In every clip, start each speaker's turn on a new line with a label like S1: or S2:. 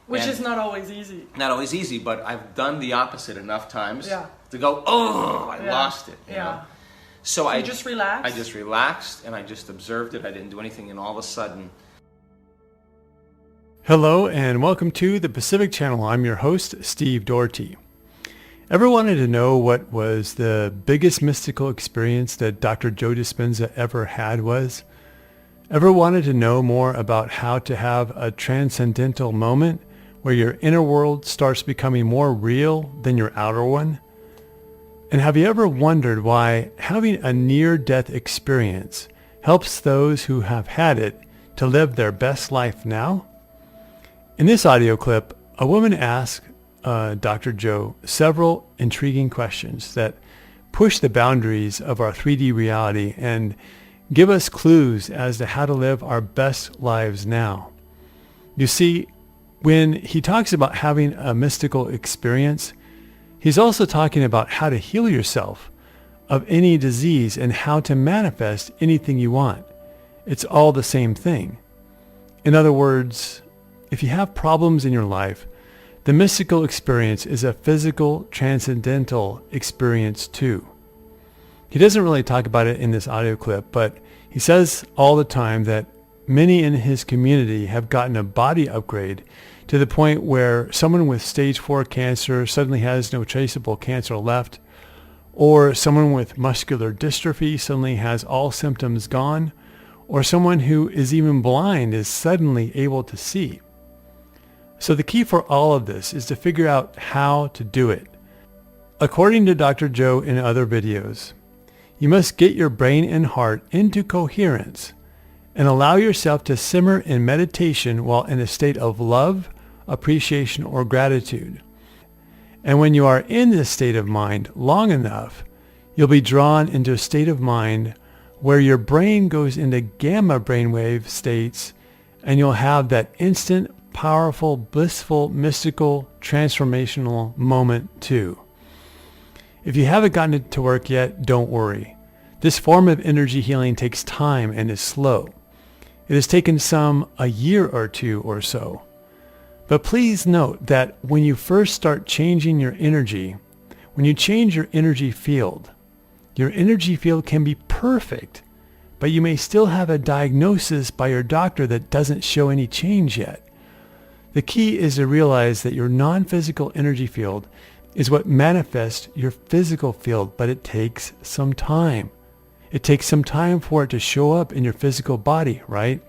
S1: Which is not always easy.
S2: Not always easy, but I've done the opposite enough times to go, I lost it. You know? So I
S1: just relaxed?
S2: I just relaxed and I just observed it. I didn't do anything, and all of a sudden...
S3: Hello and welcome to the Pacific Channel. I'm your host, Steve Doherty. Ever wanted to know what was the biggest mystical experience that Dr. Joe Dispenza ever had was? Ever wanted to know more about how to have a transcendental moment where your inner world starts becoming more real than your outer one? And have you ever wondered why having a near-death experience helps those who have had it to live their best life now? In this audio clip, a woman asked Dr. Joe several intriguing questions that push the boundaries of our 3D reality and give us clues as to how to live our best lives now. You see, when he talks about having a mystical experience, he's also talking about how to heal yourself of any disease and how to manifest anything you want. It's all the same thing. In other words, if you have problems in your life, the mystical experience is a physical, transcendental experience too. He doesn't really talk about it in this audio clip, but he says all the time that many in his community have gotten a body upgrade to the point where someone with stage 4 cancer suddenly has no traceable cancer left, or someone with muscular dystrophy suddenly has all symptoms gone, or someone who is even blind is suddenly able to see. So the key for all of this is to figure out how to do it. According to Dr. Joe in other videos, you must get your brain and heart into coherence and allow yourself to simmer in meditation while in a state of love, appreciation, or gratitude. And when you are in this state of mind long enough, you'll be drawn into a state of mind where your brain goes into gamma brainwave states, and you'll have that instant, powerful, blissful, mystical, transformational moment too. If you haven't gotten it to work yet, don't worry. This form of energy healing takes time and is slow. It has taken some a year or two or so. But please note that when you first start changing your energy, when you change your energy field can be perfect, but you may still have a diagnosis by your doctor that doesn't show any change yet. The key is to realize that your non-physical energy field is what manifests your physical field, but it takes some time. It takes some time for it to show up in your physical body, right?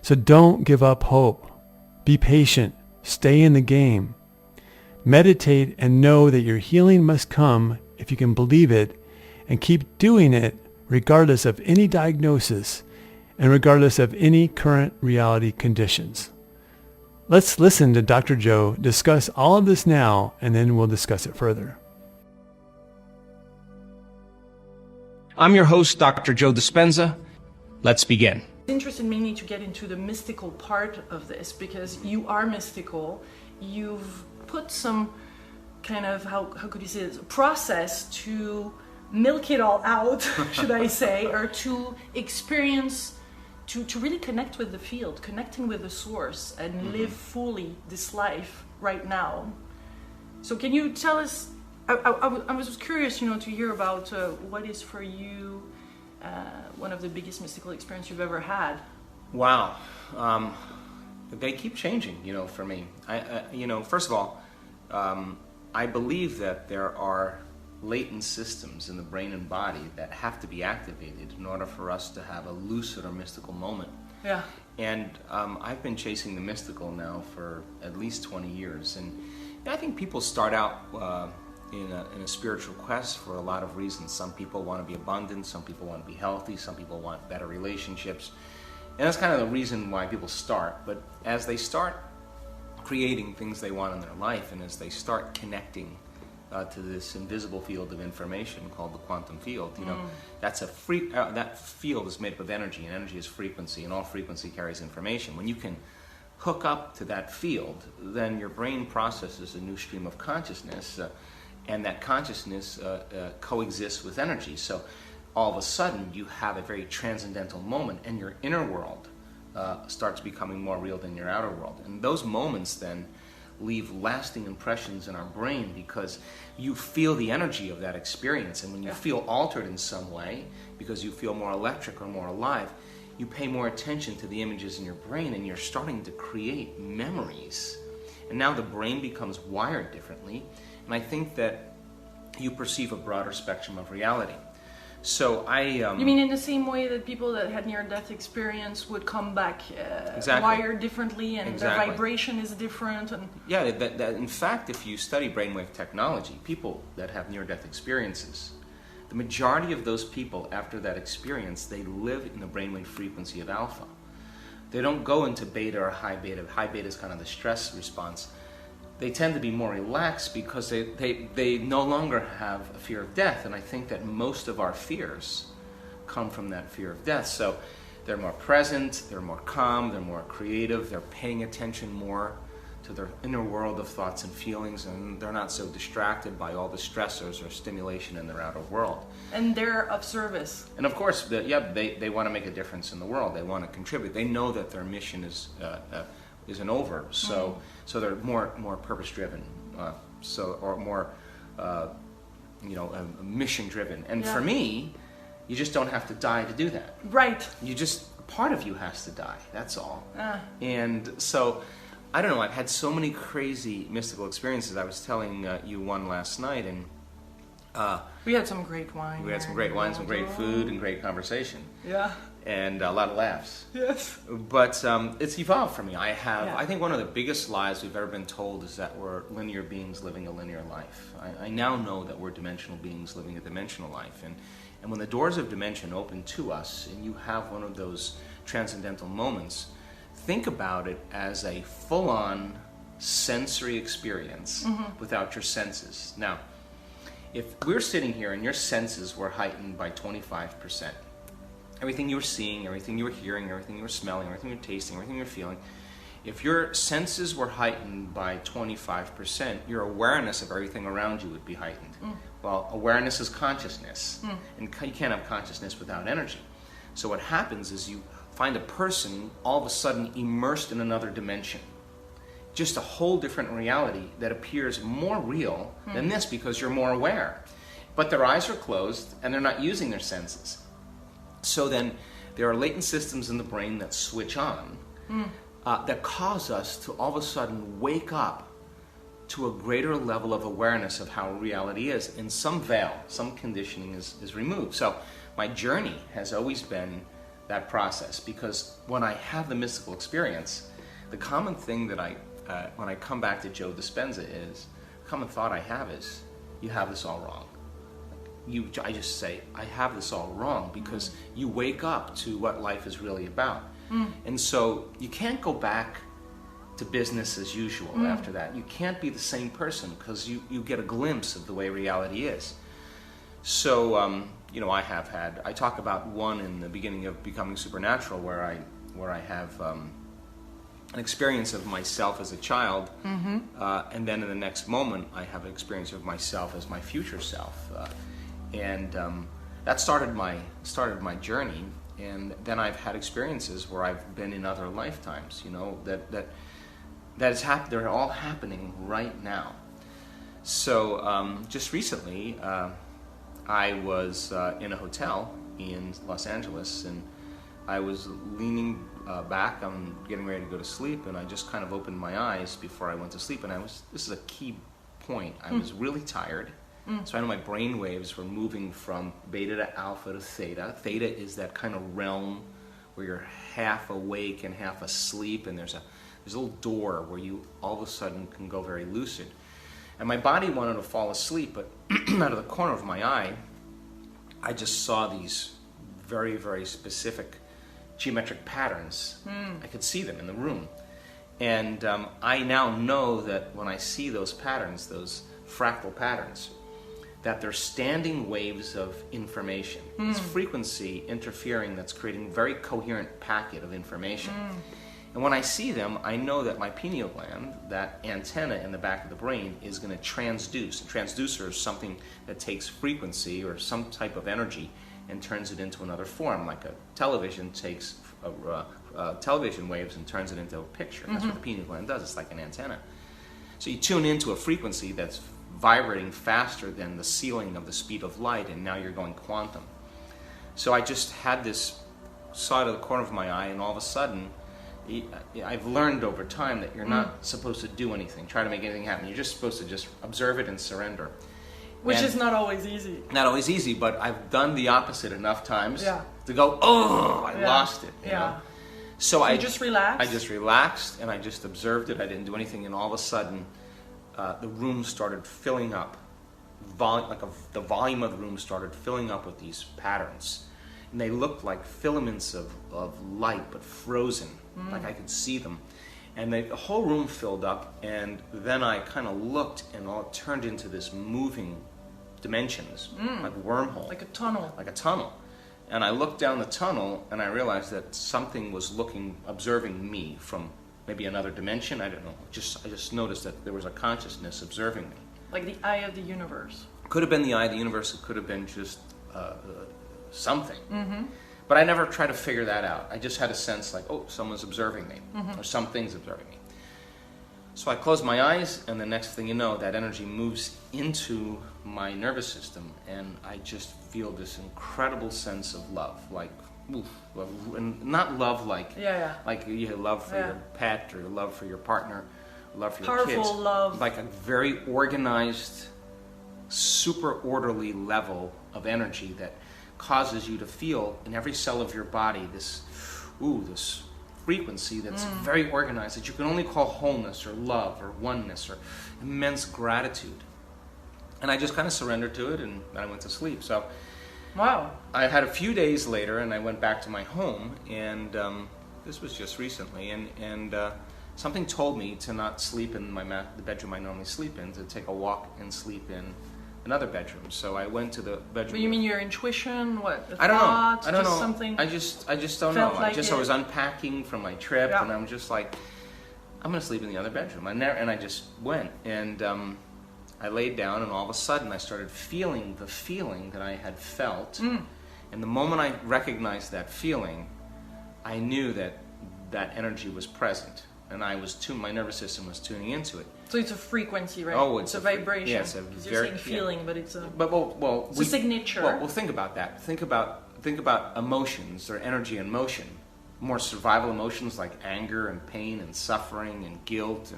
S3: So don't give up hope. Be patient. Stay in the game. Meditate and know that your healing must come if you can believe it, and keep doing it regardless of any diagnosis and regardless of any current reality conditions. Let's listen to Dr. Joe discuss all of this now, and then we'll discuss it further.
S4: I'm your host, Dr. Joe Dispenza. Let's begin.
S1: It's interesting mainly to get into the mystical part of this, because you are mystical. You've put some kind of, how could you say this, process to milk it all out, should I say, or to experience, to really connect with the field, connecting with the source, and live fully this life right now. So can you tell us, I was curious, to hear about what is for you one of the biggest mystical experiences you've ever had.
S2: Wow. They keep changing, for me. First of all, I believe that there are latent systems in the brain and body that have to be activated in order for us to have a lucid or mystical moment.
S1: Yeah.
S2: And I've been chasing the mystical now for at least 20 years. And I think people start out in a spiritual quest for a lot of reasons. Some people want to be abundant, some people want to be healthy, some people want better relationships. And that's kind of the reason why people start. But as they start creating things they want in their life, and as they start connecting to this invisible field of information called the quantum field, that's that field is made up of energy, and energy is frequency, and all frequency carries information. When you can hook up to that field, then your brain processes a new stream of consciousness, and that consciousness coexists with energy. So all of a sudden you have a very transcendental moment, and your inner world starts becoming more real than your outer world. And those moments then leave lasting impressions in our brain because you feel the energy of that experience. And when you feel altered in some way, because you feel more electric or more alive, you pay more attention to the images in your brain and you're starting to create memories. And now the brain becomes wired differently. And I think that you perceive a broader spectrum of reality. So
S1: You mean in the same way that people that had near-death experience would come back
S2: exactly.
S1: wired differently, and
S2: exactly.
S1: their vibration is different? And
S2: yeah, that in fact, if you study brainwave technology, people that have near-death experiences, the majority of those people after that experience, they live in the brainwave frequency of alpha. They don't go into beta or high beta. High beta is kind of the stress response. They tend to be more relaxed because they no longer have a fear of death. And I think that most of our fears come from that fear of death. So they're more present, they're more calm, they're more creative, they're paying attention more to their inner world of thoughts and feelings, and they're not so distracted by all the stressors or stimulation in their outer world.
S1: And they're of service.
S2: And of course, they want to make a difference in the world. They want to contribute. They know that their mission isn't over, so they're more purpose driven, or more mission driven. And for me, you just don't have to die to do that.
S1: Right.
S2: Part of you has to die. That's all. And so, I don't know. I've had so many crazy mystical experiences. I was telling you one last night, and
S1: we had some great wine.
S2: We had some great wine, some great food, and great conversation.
S1: Yeah.
S2: And a lot of laughs.
S1: Yes.
S2: But it's evolved for me. I think one of the biggest lies we've ever been told is that we're linear beings living a linear life. I now know that we're dimensional beings living a dimensional life. And when the doors of dimension open to us, and you have one of those transcendental moments, think about it as a full-on sensory experience without your senses. Now, if we're sitting here and your senses were heightened by 25%, everything you were seeing, everything you were hearing, everything you were smelling, everything you were tasting, everything you were feeling, if your senses were heightened by 25%, your awareness of everything around you would be heightened. Well, awareness is consciousness, and you can't have consciousness without energy. So what happens is you find a person all of a sudden immersed in another dimension. Just a whole different reality that appears more real than this because you're more aware. But their eyes are closed and they're not using their senses. So then there are latent systems in the brain that switch on that cause us to all of a sudden wake up to a greater level of awareness of how reality is. And some veil, some conditioning is removed. So my journey has always been that process, because when I have the mystical experience, the common thing that when I come back to Joe Dispenza is, the common thought I have is, you have this all wrong. I just say, I have this all wrong, because you wake up to what life is really about. And so you can't go back to business as usual after that. You can't be the same person, because you get a glimpse of the way reality is. So, I talk about one in the beginning of Becoming Supernatural, where I have an experience of myself as a child, and then in the next moment I have an experience of myself as my future self, and that started my journey. And then I've had experiences where I've been in other lifetimes, that has happened. They're all happening right now. So just recently, I was in a hotel in Los Angeles, and I was leaning back. I'm getting ready to go to sleep, and I just kind of opened my eyes before I went to sleep. And this is a key point. I was really tired. So I know my brain waves were moving from beta to alpha to theta. Theta is that kind of realm where you're half awake and half asleep, and there's a little door where you all of a sudden can go very lucid. And my body wanted to fall asleep, but out of the corner of my eye, I just saw these very, very specific geometric patterns. I could see them in the room. And I now know that when I see those patterns, those fractal patterns, that they're standing waves of information. It's frequency interfering that's creating a very coherent packet of information. And when I see them, I know that my pineal gland, that antenna in the back of the brain, is going to transduce. A transducer is something that takes frequency or some type of energy and turns it into another form, like a television takes television waves and turns it into a picture. That's what the pineal gland does. It's like an antenna. So you tune into a frequency that's vibrating faster than the ceiling of the speed of light, and now you're going quantum. So I just had this, saw it out of the corner of my eye, and all of a sudden, I've learned over time that you're not supposed to do anything, try to make anything happen. You're just supposed to just observe it and surrender.
S1: Which is not always easy.
S2: Not always easy, but I've done the opposite enough times to go, oh, I lost it. You know? So I
S1: just relaxed?
S2: I just relaxed, and I just observed it. I didn't do anything, and all of a sudden, the room started filling up. The volume of the room started filling up with these patterns. And they looked like filaments of light, but frozen. Like I could see them. And the whole room filled up, and then I kind of looked, and all it turned into this moving dimensions, like wormhole.
S1: Like a tunnel.
S2: Like a tunnel. And I looked down the tunnel, and I realized that something was observing me from maybe another dimension. I don't know. I just noticed that there was a consciousness observing me.
S1: Like the eye of the universe.
S2: Could have been the eye of the universe. It could have been just something. But I never tried to figure that out. I just had a sense like, oh, someone's observing me, or something's observing me. So I closed my eyes, and the next thing you know, that energy moves into my nervous system, and I just feel this incredible sense of love, like, oof, love, and not love like like you have love for your pet, or love for your partner, love for your kids.
S1: Powerful love.
S2: Like a very organized, super orderly level of energy that causes you to feel in every cell of your body this frequency that's very organized, that you can only call wholeness or love or oneness or immense gratitude. And I just kind of surrendered to it, and I went to sleep. So
S1: wow.
S2: I had a few days later, and I went back to my home, and this was just recently, and something told me to not sleep in the bedroom I normally sleep in, to take a walk and sleep in another bedroom. So I went to the bedroom.
S1: But you mean your intuition? What?
S2: I don't know.
S1: I don't know. Something.
S2: I just don't know.
S1: Like
S2: I was unpacking from my trip, and I'm just like, I'm gonna sleep in the other bedroom. And I just went, and I laid down, and all of a sudden I started feeling the feeling that I had felt. And the moment I recognized that feeling, I knew that that energy was present, and my nervous system was tuning into it.
S1: So it's a frequency, right?
S2: Oh,
S1: it's a vibration.
S2: Yes,
S1: you're saying feeling, but it's a.
S2: But
S1: it's a signature.
S2: Well, think about that. Think about emotions or energy in motion. More survival emotions like anger and pain and suffering and guilt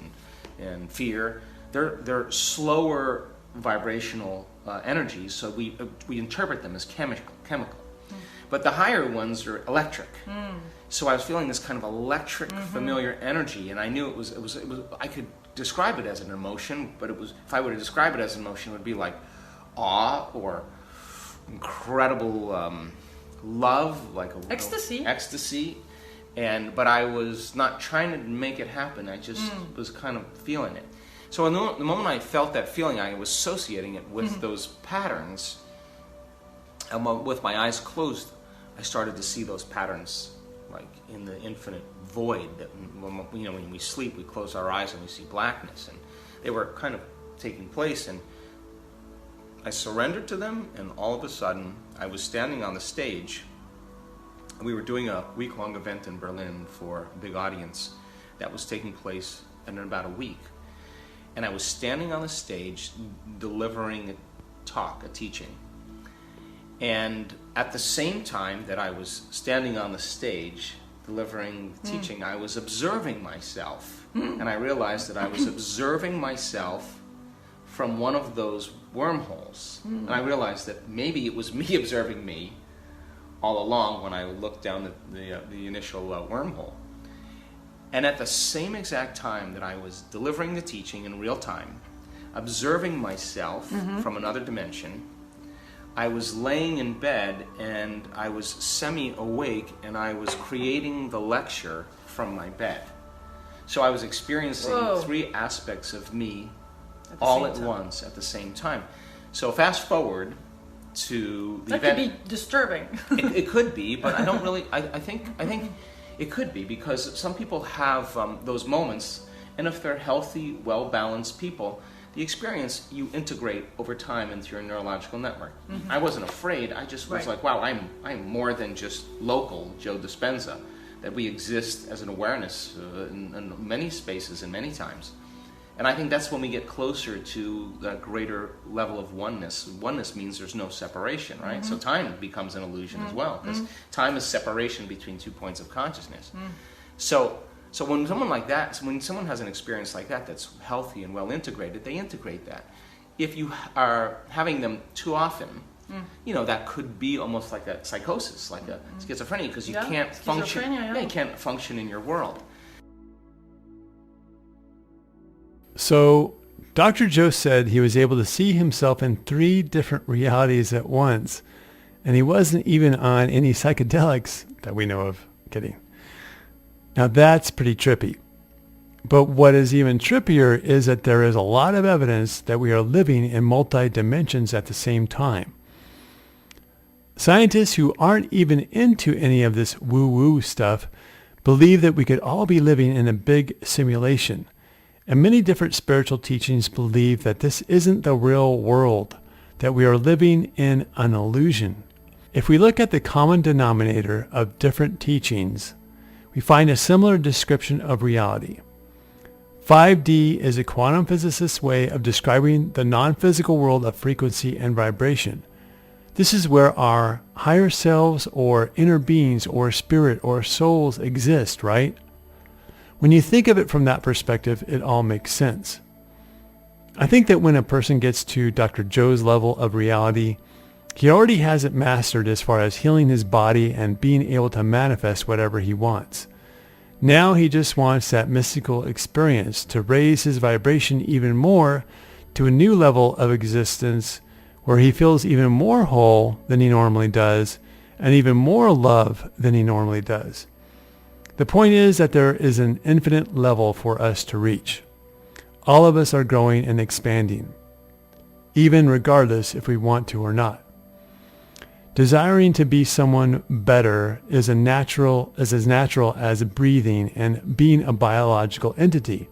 S2: and fear. They're slower vibrational energies, so we interpret them as chemical. But the higher ones are electric. So I was feeling this kind of electric, familiar energy, and I knew it was. I could describe it as an emotion, but if I were to describe it as an emotion, it would be like awe or incredible love, like ecstasy. But I was not trying to make it happen. I just was kind of feeling it. So the moment I felt that feeling, I was associating it with those patterns. And with my eyes closed, I started to see those patterns like in the infinite void that when we sleep, we close our eyes and we see blackness, and they were kind of taking place, and I surrendered to them, and all of a sudden I was standing on the stage. We were doing a week-long event in Berlin for a big audience that was taking place in about a week, and I was standing on the stage delivering a teaching. And at the same time that I was standing on the stage delivering teaching, I was observing myself. And I realized that I was observing myself from one of those wormholes. And I realized that maybe it was me observing me all along when I looked down the initial wormhole. And at the same exact time that I was delivering the teaching in real time, observing myself from another dimension, I was laying in bed, and I was semi-awake, and I was creating the lecture from my bed. So I was experiencing three aspects of me all at once at the same time. So fast forward to the event.
S1: That could be disturbing.
S2: It could be, but I don't really. I think it could be, because some people have those moments, and if they're healthy, well-balanced people, the experience you integrate over time into your neurological network. I wasn't afraid. I just was like, wow, I'm more than just local Joe Dispenza. that we exist as an awareness in many spaces and many times. And I think that's when we get closer to that greater level of oneness. Oneness means there's no separation, right? So time becomes an illusion as well, because time is separation between 2 points of consciousness. So when someone has an experience like that that's healthy and well integrated, they integrate that. If you are having them too often, that could be almost like a psychosis, like a schizophrenia, because you can't function. You can't function in your world.
S3: So Dr. Joe said he was able to see himself in 3 different realities at once, and he wasn't even on any psychedelics that we know of. Kidding. Now that's pretty trippy. But what is even trippier is that there is a lot of evidence that we are living in multi-dimensions at the same time. Scientists who aren't even into any of this woo-woo stuff believe that we could all be living in a big simulation. And many different spiritual teachings believe that this isn't the real world, that we are living in an illusion. If we look at the common denominator of different teachings, we find a similar description of reality. 5D is a quantum physicist's way of describing the non-physical world of frequency and vibration. This is where our higher selves or inner beings or spirit or souls exist, right? When you think of it from that perspective, it all makes sense. I think that when a person gets to Dr. Joe's level of reality, he already has it mastered as far as healing his body and being able to manifest whatever he wants. Now he just wants that mystical experience to raise his vibration even more to a new level of existence where he feels even more whole than he normally does and even more love than he normally does. The point is that there is an infinite level for us to reach. All of us are growing and expanding, even regardless if we want to or not. Desiring to be someone better is as natural as breathing and being a biological entity.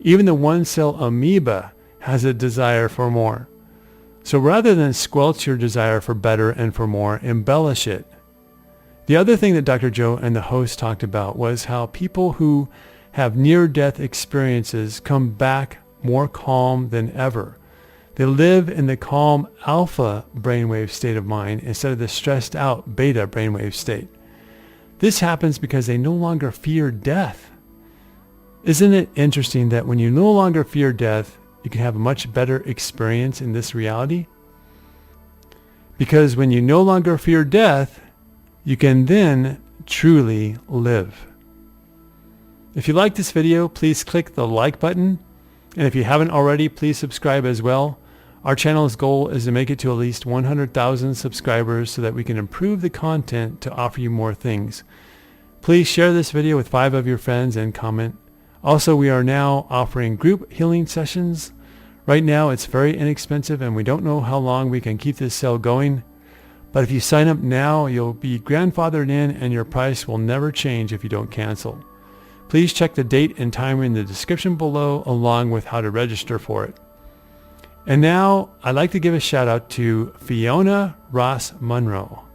S3: Even the one-cell amoeba has a desire for more. So rather than squelch your desire for better and for more, embellish it. The other thing that Dr. Joe and the host talked about was how people who have near-death experiences come back more calm than ever. They live in the calm alpha brainwave state of mind instead of the stressed out beta brainwave state. This happens because they no longer fear death. Isn't it interesting that when you no longer fear death, you can have a much better experience in this reality? Because when you no longer fear death, you can then truly live. If you like this video, please click the like button. And if you haven't already, please subscribe as well. Our channel's goal is to make it to at least 100,000 subscribers so that we can improve the content to offer you more things. Please share this video with 5 of your friends and comment. Also, we are now offering group healing sessions. Right now, it's very inexpensive and we don't know how long we can keep this sale going. But if you sign up now, you'll be grandfathered in and your price will never change if you don't cancel. Please check the date and time in the description below along with how to register for it. And now I'd like to give a shout out to Fiona Ross Munro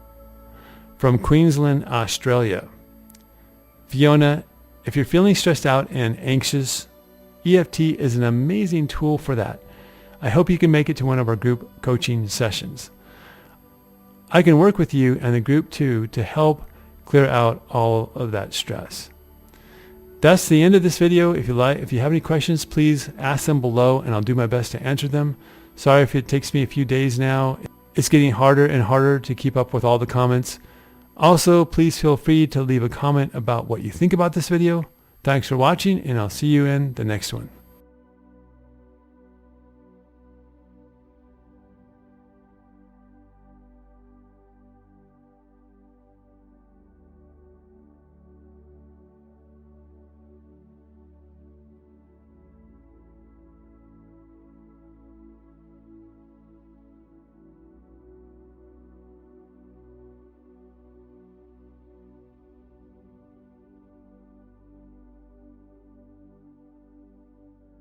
S3: from Queensland, Australia. Fiona, if you're feeling stressed out and anxious, EFT is an amazing tool for that. I hope you can make it to one of our group coaching sessions. I can work with you and the group too to help clear out all of that stress. That's the end of this video. If you have any questions, please ask them below and I'll do my best to answer them. Sorry if it takes me a few days now. It's getting harder and harder to keep up with all the comments. Also, please feel free to leave a comment about what you think about this video. Thanks for watching and I'll see you in the next one.